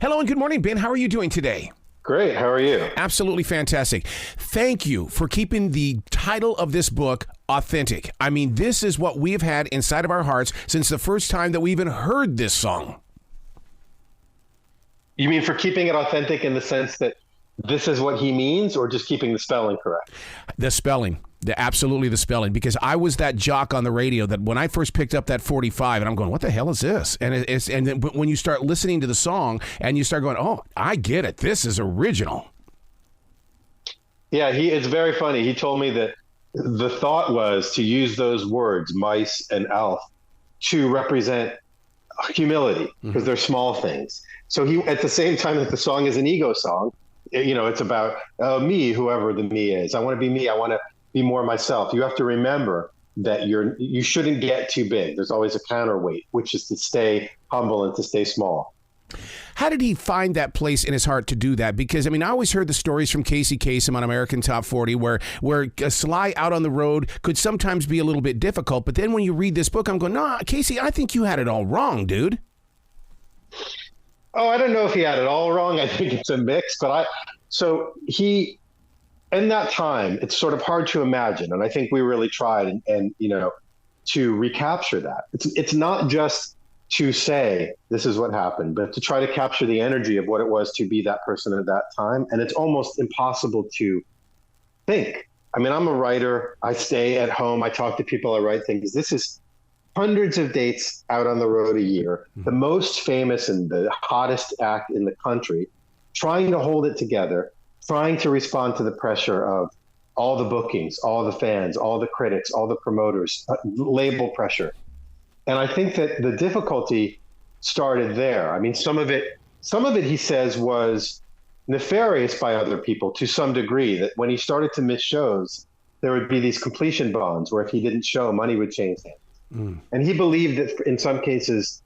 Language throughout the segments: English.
Hello and good morning, Ben. How are you doing today? Great. How are you? Absolutely fantastic. Thank you for keeping the title of this book authentic. I mean, this is what we've had inside of our hearts since the first time that we even heard this song. You mean for keeping it authentic in the sense that this is what he means, or just keeping the spelling correct? The spelling. Absolutely the spelling, because I was that jock on the radio that when I first picked up that 45 and I'm going, what the hell is this? And then when you start listening to the song and you start going, oh, I get it. This is original. Yeah, it's very funny. He told me that the thought was to use those words, mice and elf, to represent humility, because they're small things. So he, at the same time that the song is an ego song, it's about me, whoever the me is. I want to be me. I want to be more myself. You have to remember that you shouldn't get too big. There's always a counterweight, which is to stay humble and to stay small. How did he find that place in his heart to do that? Because, I mean, I always heard the stories from Casey Kasem on American Top 40 where Sly out on the road could sometimes be a little bit difficult. But then when you read this book, I'm going, no, Casey, I think you had it all wrong, dude. Oh, I don't know if he had it all wrong. I think it's a mix. In that time, it's sort of hard to imagine. And I think we really tried and to recapture that. It's not just to say this is what happened, but to try to capture the energy of what it was to be that person at that time. And it's almost impossible to think. I mean, I'm a writer. I stay at home. I talk to people. I write things. This is hundreds of dates out on the road a year, the most famous and the hottest act in the country, trying to hold it together, trying to respond to the pressure of all the bookings, all the fans, all the critics, all the promoters, label pressure. And I think that the difficulty started there. I mean, some of it, he says, was nefarious by other people to some degree, that when he started to miss shows, there would be these completion bonds where if he didn't show, money would change hands. And he believed that in some cases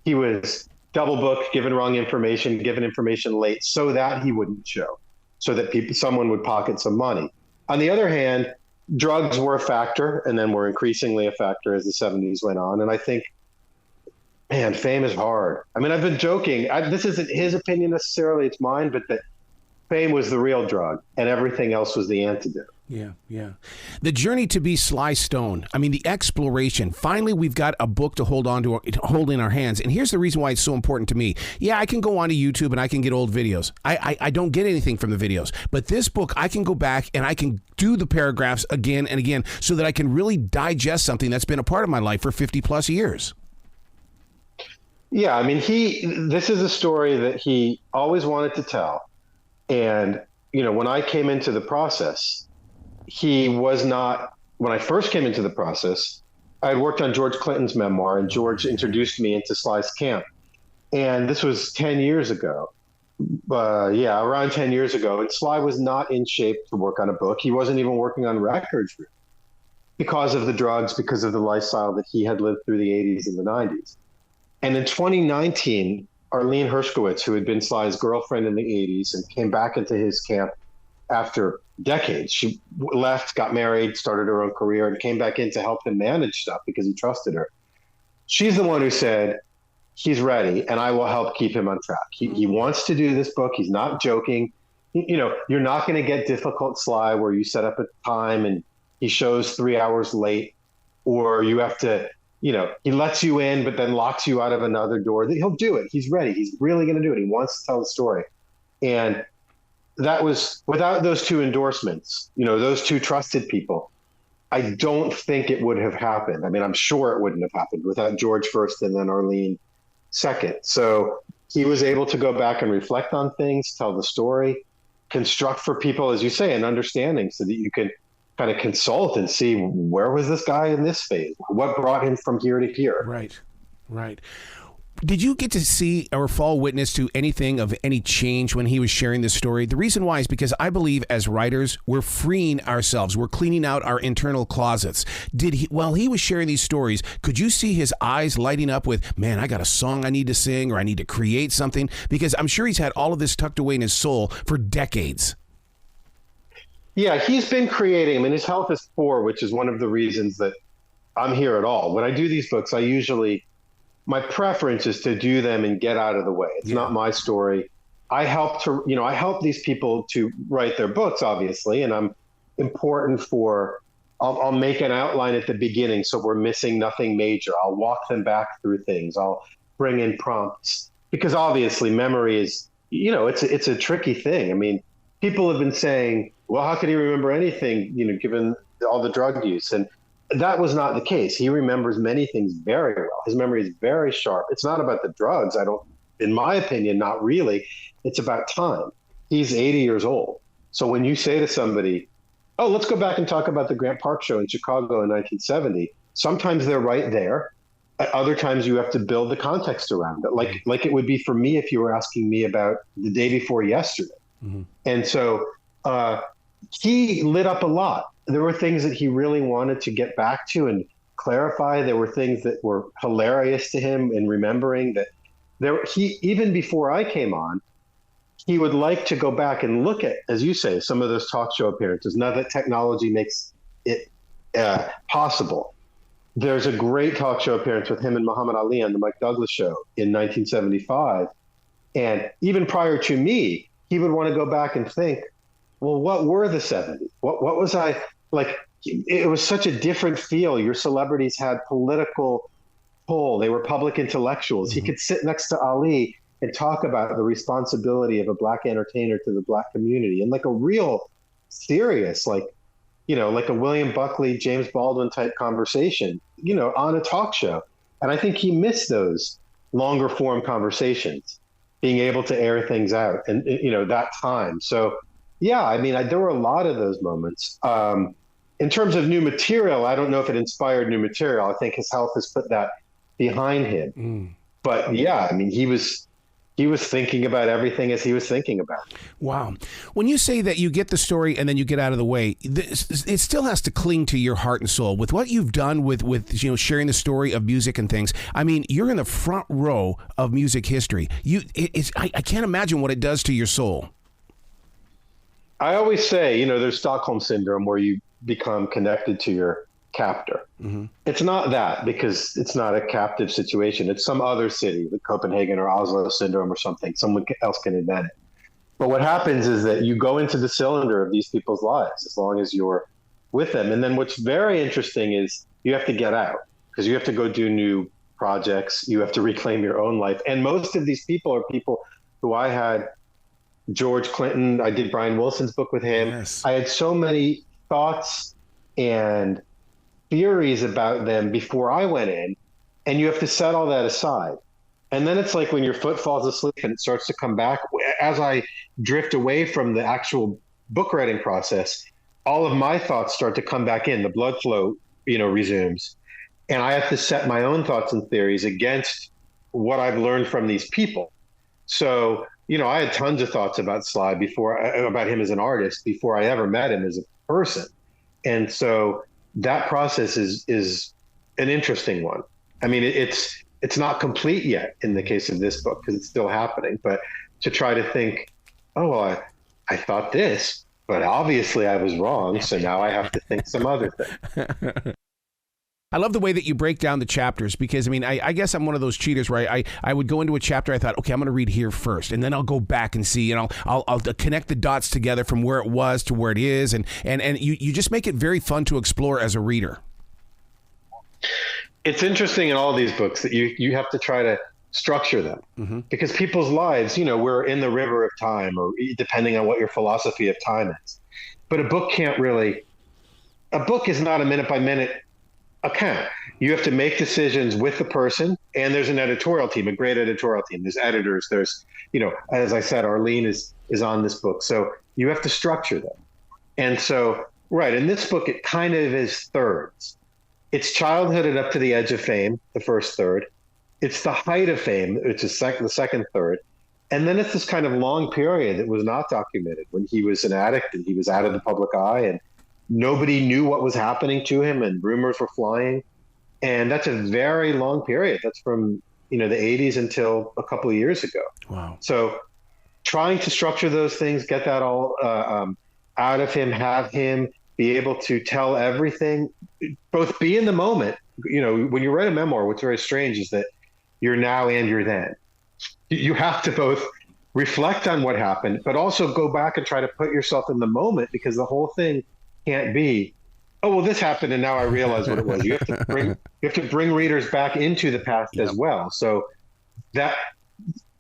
he was double booked, given wrong information, given information late so that he wouldn't show, so that someone would pocket some money. On the other hand, drugs were a factor, and then were increasingly a factor as the 70s went on. And I think, man, fame is hard. I mean, I've been joking. This isn't his opinion necessarily, it's mine, but that fame was the real drug and everything else was the antidote. Yeah. The journey to be Sly Stone. I mean, the exploration. Finally, we've got a book to hold in our hands. And here's the reason why it's so important to me. Yeah, I can go onto YouTube and I can get old videos. I don't get anything from the videos. But this book, I can go back and I can do the paragraphs again and again so that I can really digest something that's been a part of my life for 50 plus years. Yeah, I mean, this is a story that he always wanted to tell. And, when I came into the process, when I first came into the process, I had worked on George Clinton's memoir, and George introduced me into Sly's camp. And this was 10 years ago. Around 10 years ago. And Sly was not in shape to work on a book. He wasn't even working on records because of the drugs, because of the lifestyle that he had lived through the 80s and the 90s. And in 2019, Arlene Hirschkowitz, who had been Sly's girlfriend in the 80s and came back into his camp after decades. She left, got married, started her own career, and came back in to help him manage stuff because he trusted her. She's the one who said, he's ready, and I will help keep him on track. He wants to do this book. He's not joking. You're not going to get difficult Sly where you set up a time and he shows 3 hours late, or you have to, he lets you in, but then locks you out of another door. He'll do it. He's ready. He's really going to do it. He wants to tell the story. And that was without those two endorsements, those two trusted people. I don't think it would have happened. I mean, I'm sure it wouldn't have happened without George first and then Arlene second. So he was able to go back and reflect on things, tell the story, construct for people, as you say, an understanding so that you can kind of consult and see where was this guy in this phase? What brought him from here to here? Right. Did you get to see or fall witness to anything of any change when he was sharing this story? The reason why is because I believe as writers, we're freeing ourselves. We're cleaning out our internal closets. While he was sharing these stories, could you see his eyes lighting up with, man, I got a song I need to sing or I need to create something? Because I'm sure he's had all of this tucked away in his soul for decades. Yeah, he's been creating. I mean, his health is poor, which is one of the reasons that I'm here at all. When I do these books, I usually my preference is to do them and get out of the way. It's not my story. I help these people to write their books, obviously, and I'm important for, I'll make an outline at the beginning so we're missing nothing major. I'll walk them back through things. I'll bring in prompts because obviously memory is, it's a tricky thing. I mean, people have been saying, well, how could he remember anything, given all the drug use? And that was not the case. He remembers many things very well. His memory is very sharp. It's not about the drugs. In my opinion, not really. It's about time. He's 80 years old. So when you say to somebody, oh, let's go back and talk about the Grant Park show in Chicago in 1970, sometimes they're right there. At other times you have to build the context around it. Like it would be for me if you were asking me about the day before yesterday. Mm-hmm. And so he lit up a lot. There were things that he really wanted to get back to and clarify. There were things that were hilarious to him in remembering that even before I came on, he would like to go back and look at, as you say, some of those talk show appearances. Now that technology makes it possible. There's a great talk show appearance with him and Muhammad Ali on the Mike Douglas show in 1975. And even prior to me, he would want to go back and think, well, what were the 70s? What was I like? It was such a different feel. Your celebrities had political pull. They were public intellectuals. Mm-hmm. He could sit next to Ali and talk about the responsibility of a Black entertainer to the Black community and like a real serious, like a William Buckley, James Baldwin type conversation, on a talk show. And I think he missed those longer form conversations, being able to air things out and, that time. So, yeah, I mean, there were a lot of those moments. In terms of new material, I don't know if it inspired new material. I think his health has put that behind him. Mm. But yeah, I mean, he was thinking about everything as he was thinking about it. Wow. When you say that you get the story and then you get out of the way, it still has to cling to your heart and soul. With what you've done with sharing the story of music and things, I mean, you're in the front row of music history. I can't imagine what it does to your soul. I always say, there's Stockholm Syndrome where you become connected to your captor. Mm-hmm. It's not that, because it's not a captive situation. It's some other city, the Copenhagen or Oslo syndrome or something. Someone else can invent it. But what happens is that you go into the cylinder of these people's lives as long as you're with them. And then what's very interesting is you have to get out because you have to go do new projects. You have to reclaim your own life. And most of these people are people who I had. George Clinton, I did Brian Wilson's book with him. Yes. I had so many thoughts and theories about them before I went in, and you have to set all that aside. And then it's like when your foot falls asleep and it starts to come back. As I drift away from the actual book writing process, all of my thoughts start to come back in. The blood flow, resumes. And I have to set my own thoughts and theories against what I've learned from these people. So, I had tons of thoughts about Sly about him as an artist before I ever met him as a person. And so that process is an interesting one. I mean, it's not complete yet in the case of this book because it's still happening, but to try to think, oh, well, I thought this, but obviously I was wrong. So now I have to think some other thing. I love the way that you break down the chapters because, I mean, I guess I'm one of those cheaters where I would go into a chapter. I thought, okay, I'm going to read here first, and then I'll go back and see, and I'll connect the dots together from where it was to where it is, and you just make it very fun to explore as a reader. It's interesting in all these books that you have to try to structure them mm-hmm. because people's lives, we're in the river of time, or depending on what your philosophy of time is. But a book is not a minute by minute account. You have to make decisions with the person, and there's an editorial team, a great editorial team. There's editors. There's, as I said, Arlene is on this book. So you have to structure them. And so, right, in this book, it kind of is thirds. It's childhood and up to the edge of fame, the first third. It's the height of fame, which is the second third. And then it's this kind of long period that was not documented when he was an addict and he was out of the public eye and nobody knew what was happening to him and rumors were flying. And that's a very long period. That's from, the 80s until a couple of years ago. Wow. So trying to structure those things, get that all out of him, have him be able to tell everything, both be in the moment. When you write a memoir, what's very strange is that your now and your then. You have to both reflect on what happened, but also go back and try to put yourself in the moment, because the whole thing can't be, oh, well, this happened and now I realize what it was. You have to bring readers back into the past as well. So that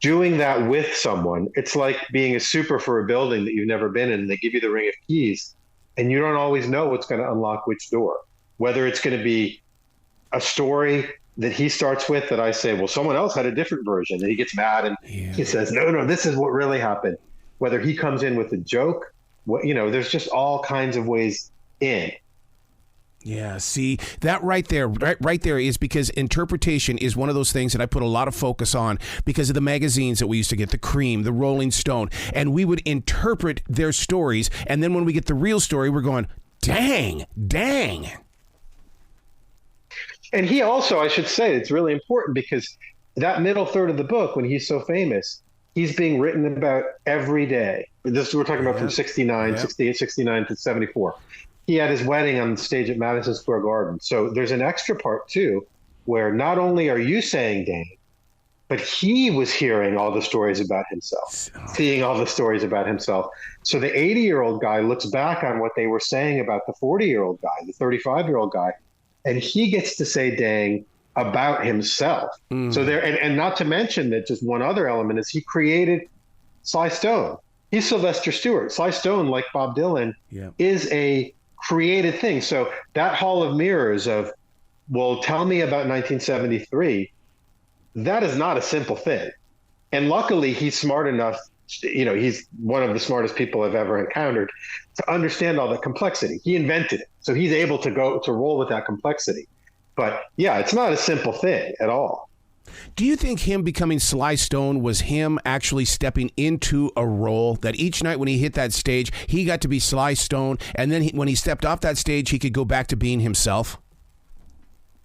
doing that with someone, it's like being a super for a building that you've never been in, and they give you the ring of keys and you don't always know what's going to unlock which door, whether it's going to be a story that he starts with that I say, well, someone else had a different version, and he gets mad and he says, no, this is what really happened. Whether he comes in with a joke, there's just all kinds of ways in. Yeah, see, that right there is because interpretation is one of those things that I put a lot of focus on because of the magazines that we used to get, the Cream, the Rolling Stone, and we would interpret their stories, and then when we get the real story, we're going, dang. And he also, I should say, it's really important because that middle third of the book, when he's so famous, he's being written about every day. This we're talking about from 69, 68, 69 to 74. He had his wedding on the stage at Madison Square Garden. So there's an extra part, too, where not only are you saying dang, but he was hearing all the stories about himself, seeing all the stories about himself. So the 80-year-old guy looks back on what they were saying about the 40-year-old guy, the 35-year-old guy, and he gets to say dang about himself. So there, and not to mention that just one other element is he created Sly Stone. He's Sylvester Stewart. Sly Stone, like Bob Dylan, is a created thing. So that Hall of Mirrors of, well, tell me about 1973, that is not a simple thing. And luckily he's smart enough, he's one of the smartest people I've ever encountered, to understand all the complexity. He invented it. So he's able to roll with that complexity. But yeah, it's not a simple thing at all. Do you think him becoming Sly Stone was him actually stepping into a role that each night when he hit that stage, he got to be Sly Stone, and then when he stepped off that stage, he could go back to being himself?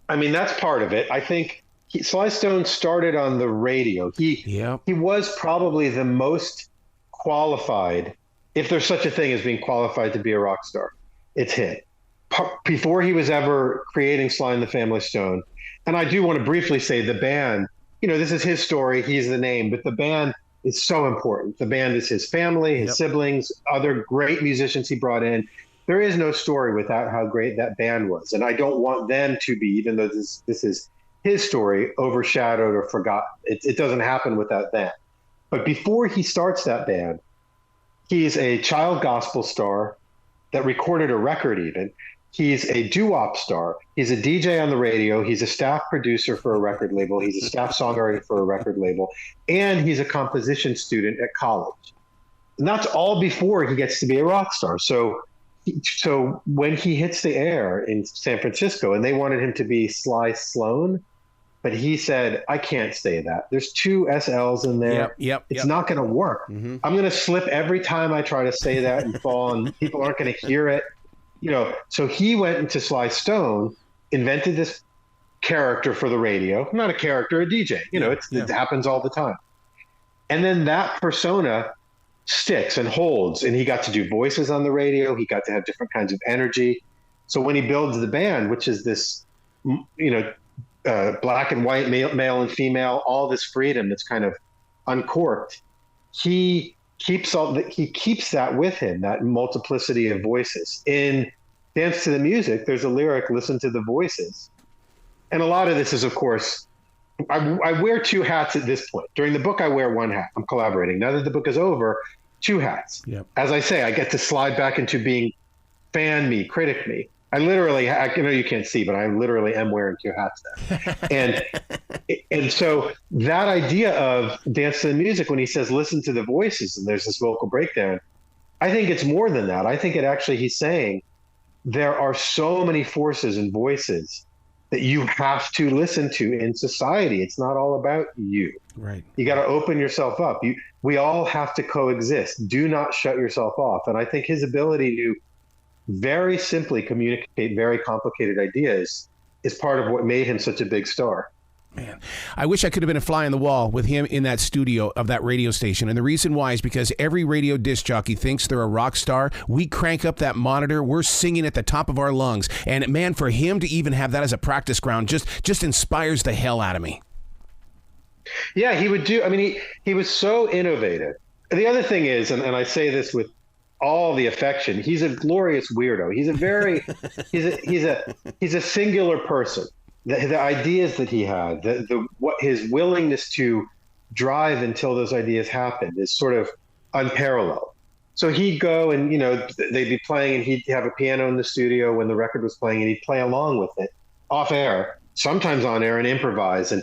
I mean, that's part of it. I think Sly Stone started on the radio. He was probably the most qualified, if there's such a thing as being qualified to be a rock star. It's him. Before he was ever creating Sly and the Family Stone. And I do want to briefly say the band, this is his story. He's the name, but the band is so important. The band is his family, his siblings, other great musicians he brought in. There is no story without how great that band was. And I don't want them to be, even though this is his story, overshadowed or forgotten. It doesn't happen without them. But before he starts that band, he's a child gospel star that recorded a record even. He's a doo-wop star. He's a DJ on the radio. He's a staff producer for a record label. He's a staff songwriter for a record label. And he's a composition student at college. And that's all before he gets to be a rock star. So when he hits the air in San Francisco, and they wanted him to be Sly Sloan, but he said, I can't say that. There's two SLs in there. It's not going to work. I'm going to slip every time I try to say that and fall, and people aren't going to hear it. So he went into Sly Stone, invented this character for the radio, not a character, a DJ, it happens all the time. And then that persona sticks and holds, and he got to do voices on the radio. He got to have different kinds of energy. So when he builds the band, which is this, black and white, male and female, all this freedom that's kind of uncorked, he keeps that with him, that multiplicity of voices. In Dance to the Music, there's a lyric, listen to the voices. And a lot of this is, of course, I wear two hats at this point. During the book, I wear one hat. I'm collaborating. Now that the book is over, two hats. As I say, I get to slide back into being fan me, critic me. I literally, you can't see, but I literally am wearing two hats now. And so that idea of Dance to the Music, when he says, listen to the voices, and there's this vocal breakdown, I think it's more than that. I think he's saying there are so many forces and voices that you have to listen to in society. It's not all about you. Right. You got to open yourself up. We all have to coexist. Do not shut yourself off. And I think his ability to very simply communicate very complicated ideas is part of what made him such a big star. Man, I wish I could have been a fly on the wall with him in that studio of that radio station. And the reason why is because every radio disc jockey thinks they're a rock star. We crank up that monitor. We're singing at the top of our lungs. And man, for him to even have that as a practice ground just inspires the hell out of me. Yeah, he would do. I mean, he was so innovative. The other thing is, and I say this with all the affection, he's a glorious weirdo. He's a very, he's a singular person. The ideas that he had, the what his willingness to drive until those ideas happened is sort of unparalleled. So he'd go and they'd be playing, and he'd have a piano in the studio when the record was playing, and he'd play along with it off air, sometimes on air, and improvise and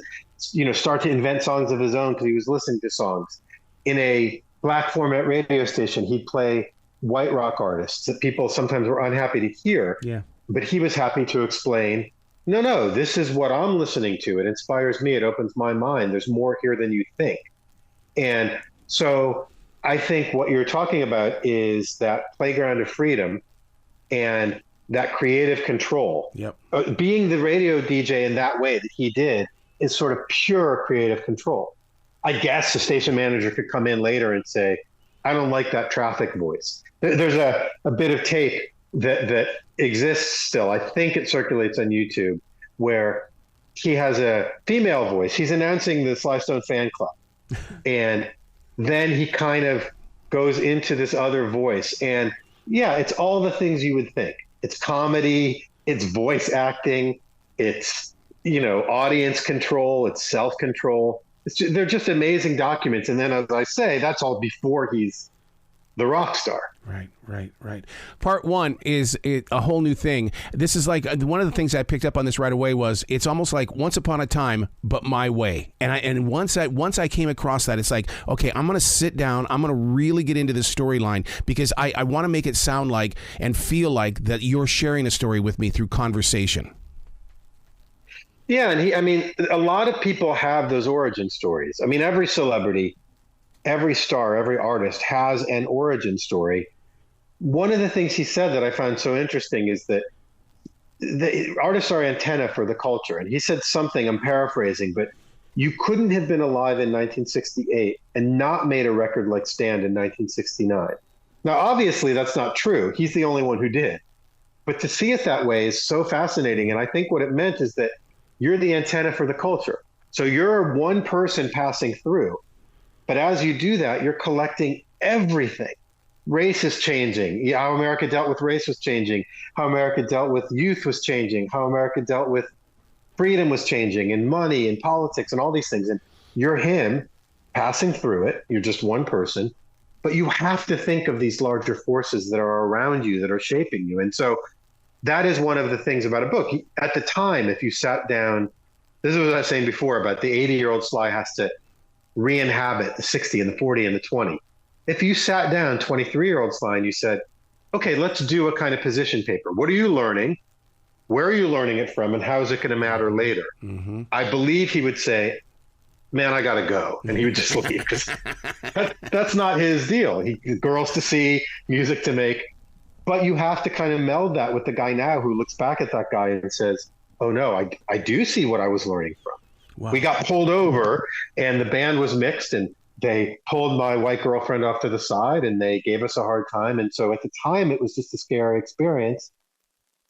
start to invent songs of his own because he was listening to songs. In a black format radio station, he'd play white rock artists that people sometimes were unhappy to hear. Yeah. But he was happy to explain, no, this is what I'm listening to. It inspires me. It opens my mind. There's more here than you think. And so I think what you're talking about is that playground of freedom and that creative control. Yep. Being the radio DJ in that way that he did is sort of pure creative control. I guess the station manager could come in later and say, I don't like that traffic voice. There's a bit of tape that exists still. I think it circulates on YouTube where he has a female voice. He's announcing the Sly Stone fan club. And then he kind of goes into this other voice. And yeah, it's all the things you would think. It's comedy, it's voice acting, it's, audience control, it's self-control. They're just amazing documents. And then, as I say, that's all before he's the rock star. Right. Part one is a whole new thing. This is like one of the things I picked up on this right away was it's almost like Once Upon a Time, but my way. And once I came across that, it's like, okay, I'm going to sit down. I'm going to really get into this storyline because I want to make it sound like and feel like that you're sharing a story with me through conversation. Yeah, and a lot of people have those origin stories. I mean, every celebrity, every star, every artist has an origin story. One of the things he said that I found so interesting is that the artists are antenna for the culture. And he said something, I'm paraphrasing, but you couldn't have been alive in 1968 and not made a record like Stand in 1969. Now, obviously, that's not true. He's the only one who did. But to see it that way is so fascinating. And I think what it meant is that you're the antenna for the culture. So you're one person passing through. But as you do that, you're collecting everything. Race is changing. How America dealt with race was changing. How America dealt with youth was changing. How America dealt with freedom was changing, and money and politics and all these things. And you're him passing through it. You're just one person. But you have to think of these larger forces that are around you, that are shaping you. And so that is one of the things about a book. At the time, if you sat down, this is what I was saying before about the 80-year-old Sly has to re-inhabit the 60 and the 40 and the 20. If you sat down 23-year-old Sly and you said, okay, let's do a kind of position paper. What are you learning? Where are you learning it from? And how is it going to matter later? Mm-hmm. I believe he would say, man, I got to go. And he would just leave because that's not his deal. Girls to see, music to make. But you have to kind of meld that with the guy now who looks back at that guy and says, oh, no, I do see what I was learning from. Wow. We got pulled over and the band was mixed and they pulled my white girlfriend off to the side and they gave us a hard time. And so at the time, it was just a scary experience.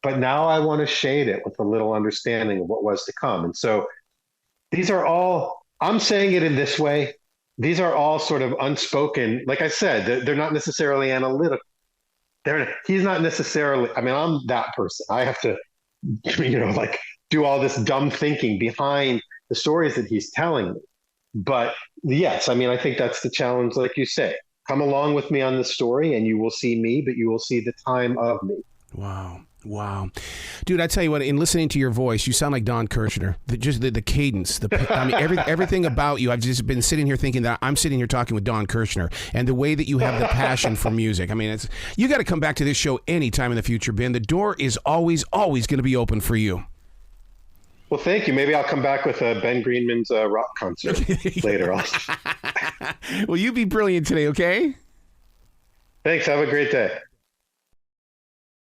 But now I want to shade it with a little understanding of what was to come. And so these are all, I'm saying it in this way. These are all sort of unspoken. Like I said, they're not necessarily analytical. He's not necessarily, I'm that person. I have to, do all this dumb thinking behind the stories that he's telling me. But yes, I think that's the challenge, like you say. Come along with me on the story and you will see me, but you will see the time of me. Wow. Dude, I tell you what, in listening to your voice, you sound like Don Kirshner. The cadence, everything about you. I've just been sitting here thinking that I'm sitting here talking with Don Kirshner, and the way that you have the passion for music. You got to come back to this show anytime in the future, Ben. The door is always going to be open for you. Well, thank you. Maybe I'll come back with Ben Greenman's rock concert later on. Well, you be brilliant today, okay? Thanks. Have a great day.